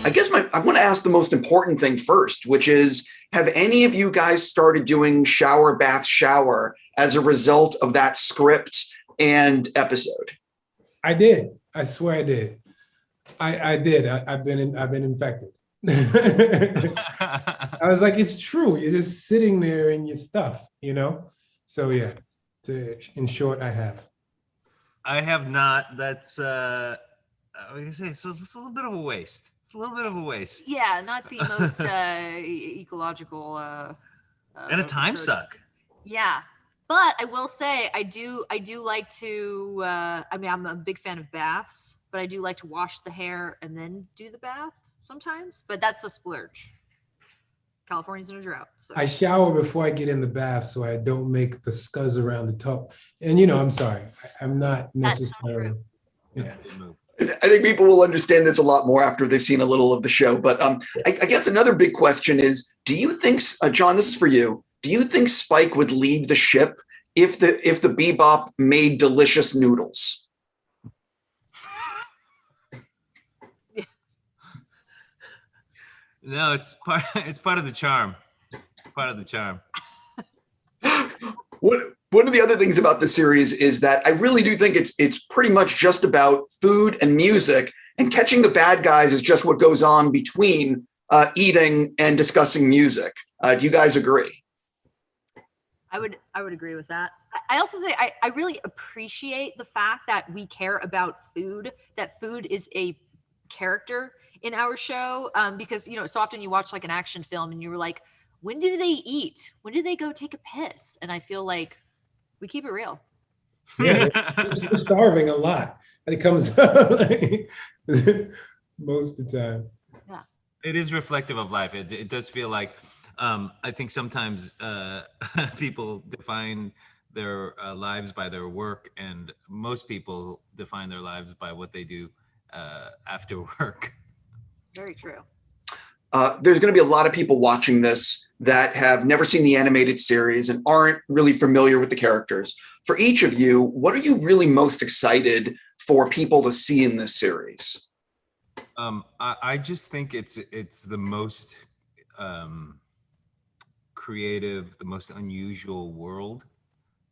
I guess I want to ask the most important thing first, which is, have any of you guys started doing shower, bath, shower as a result of that script and episode? I did. I swear I did. I did. I've been infected. I was like, it's true. You're just sitting there in your stuff, you know? So yeah, in short, I have. I have not. That's I was gonna say, so it's a little bit of a waste. It's a little bit of a waste. Yeah, not the most ecological and a time suck. Yeah. But I will say I do like to I mean, I'm a big fan of baths, but I do like to wash the hair and then do the bath sometimes, but that's a splurge. California's in a drought. So. I shower before I get in the bath so I don't make the scuzz around the top. And you know, I'm sorry, I'm not necessarily. Yeah. I think people will understand this a lot more after they've seen a little of the show. But I guess another big question is, do you think, John, this is for you, do you think Spike would leave the ship if the Bebop made delicious noodles? No, it's part of the charm. Part of the charm. One of the other things about the series is that I really do think it's pretty much just about food and music, and catching the bad guys is just what goes on between eating and discussing music. Do you guys agree? I would agree with that. I also say I really appreciate the fact that we care about food, that food is a character in our show, because, you know, so often you watch like an action film and you're like, when do they eat? When do they go take a piss? And I feel like we keep it real. Yeah, we're starving a lot. It comes up like, most of the time. Yeah, it is reflective of life. It does feel like, I think sometimes people define their lives by their work, and most people define their lives by what they do after work. Very true. There's going to be a lot of people watching this that have never seen the animated series and aren't really familiar with the characters. For each of you, what are you really most excited for people to see in this series? I just think it's the most creative, the most unusual world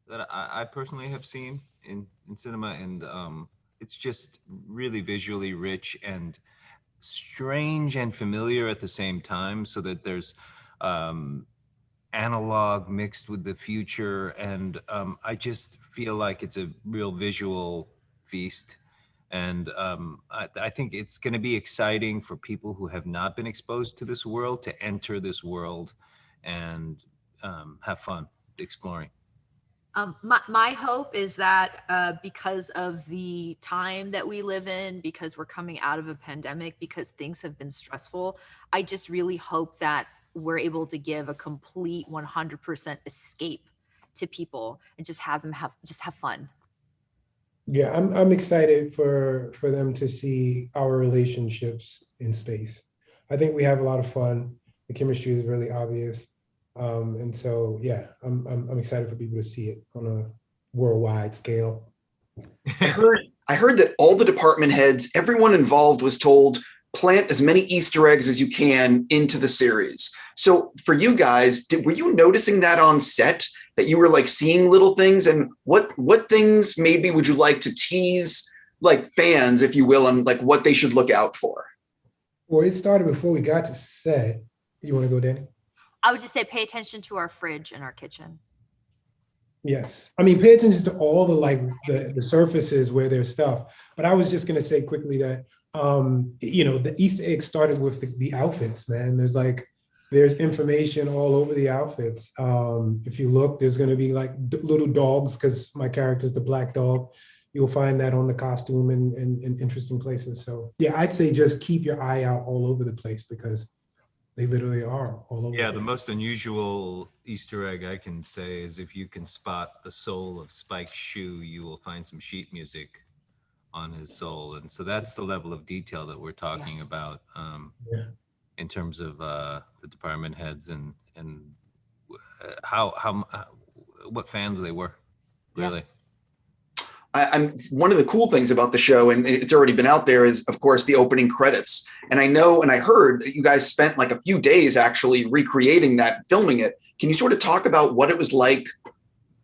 that I personally have seen in cinema, and it's just really visually rich and strange and familiar at the same time, so that there's analog mixed with the future, and I just feel like it's a real visual feast, and I think it's going to be exciting for people who have not been exposed to this world to enter this world and have fun exploring. My hope is that because of the time that we live in, because we're coming out of a pandemic, because things have been stressful, I just really hope that we're able to give a complete 100% escape to people and just have them have fun. Yeah, I'm excited for them to see our relationships in space. I think we have a lot of fun. The chemistry is really obvious. And so, yeah, I'm excited for people to see it on a worldwide scale. I heard that all the department heads, everyone involved, was told, plant as many Easter eggs as you can into the series. So for you guys, were you noticing that on set, that you were like seeing little things? And what things maybe would you like to tease like fans, if you will, on like what they should look out for? Well, it started before we got to set. You want to go, Danny? I would just say pay attention to our fridge and our kitchen. Yes. I mean, pay attention to all the surfaces where there's stuff. But I was just going to say quickly that, you know, the Easter egg started with the outfits, man. There's information all over the outfits. If you look, there's going to be like little dogs, because my character's the black dog. You'll find that on the costume and interesting places. So yeah, I'd say just keep your eye out all over the place, because they literally are all over. Yeah, the most unusual Easter egg I can say is if you can spot the sole of Spike's shoe, you will find some sheet music on his sole. And so that's the level of detail that we're talking about in terms of the department heads and how what fans they were, really. I'm one of the cool things about the show, and it's already been out there, is of course the opening credits. And I know, and I heard that you guys spent like a few days actually recreating that, filming it. Can you sort of talk about what it was like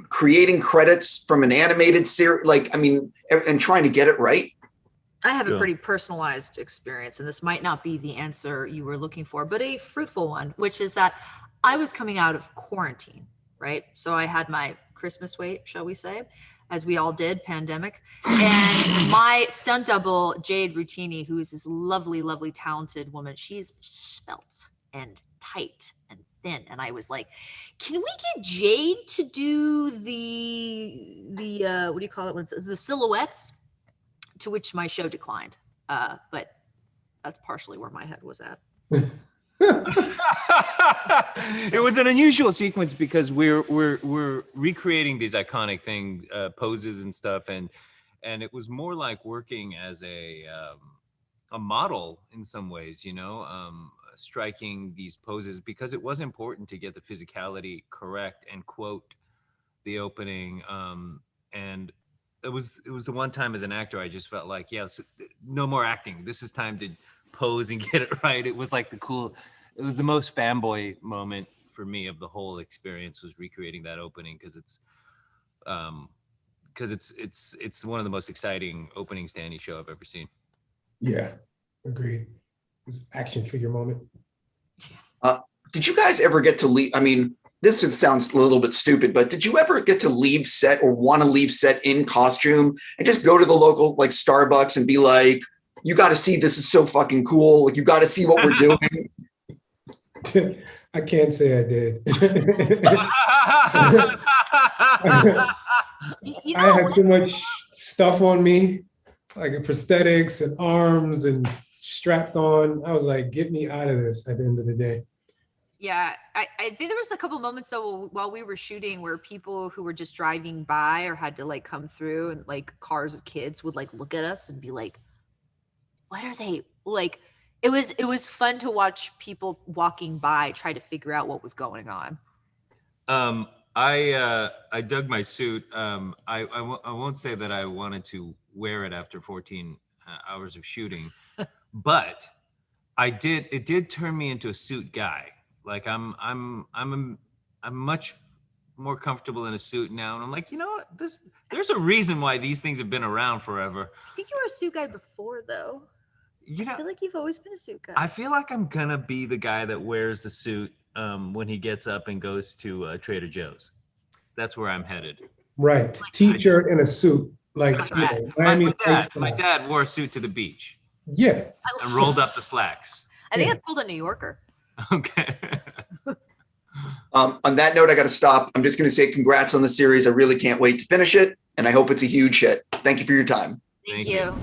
creating credits from an animated series? Like, I mean, and trying to get it right. I have a pretty personalized experience, and this might not be the answer you were looking for, but a fruitful one, which is that I was coming out of quarantine, right? So I had my Christmas weight, shall we say, as we all did, pandemic. And my stunt double, Jade Rutini, who is this lovely, lovely, talented woman, she's svelte and tight and thin. And I was like, can we get Jade to do the what do you call it? When it's the silhouettes? To which my show declined. But that's partially where my head was at. It was an unusual sequence because we're recreating these iconic poses and stuff, and it was more like working as a model in some ways, you know, striking these poses, because it was important to get the physicality correct and quote the opening. And it was the one time as an actor I just felt like, no more acting. This is time to pose and get it right. It was like it was the most fanboy moment for me of the whole experience, was recreating that opening, because it's one of the most exciting openings to any show I've ever seen. Yeah, agreed. It was an action figure moment. Did you guys ever get to leave? I mean, this sounds a little bit stupid, but did you ever get to leave set or want to leave set in costume and just go to the local like Starbucks and be like, you got to see, this is so fucking cool. Like, you got to see what we're doing. I can't say I did. I had too much stuff on me, like prosthetics and arms and strapped on. I was like, get me out of this at the end of the day. Yeah, I think there was a couple moments though while we were shooting where people who were just driving by or had to like come through, and like cars of kids would like look at us and be like, what are they like? It was fun to watch people walking by try to figure out what was going on. I dug my suit. I won't say that I wanted to wear it after 14 hours of shooting, but it did turn me into a suit guy. Like I'm much more comfortable in a suit now, and I'm like, you know what? There's a reason why these things have been around forever. I think you were a suit guy before, though. You know, I feel like you've always been a suit guy. I feel like I'm gonna be the guy that wears the suit when he gets up and goes to Trader Joe's. That's where I'm headed. Right, t-shirt and a suit, like my dad wore a suit to the beach. Yeah, and rolled up the slacks. I think I pulled a New Yorker. Okay. On that note, I got to stop. I'm just going to say congrats on the series. I really can't wait to finish it, and I hope it's a huge hit. Thank you for your time. Thank you.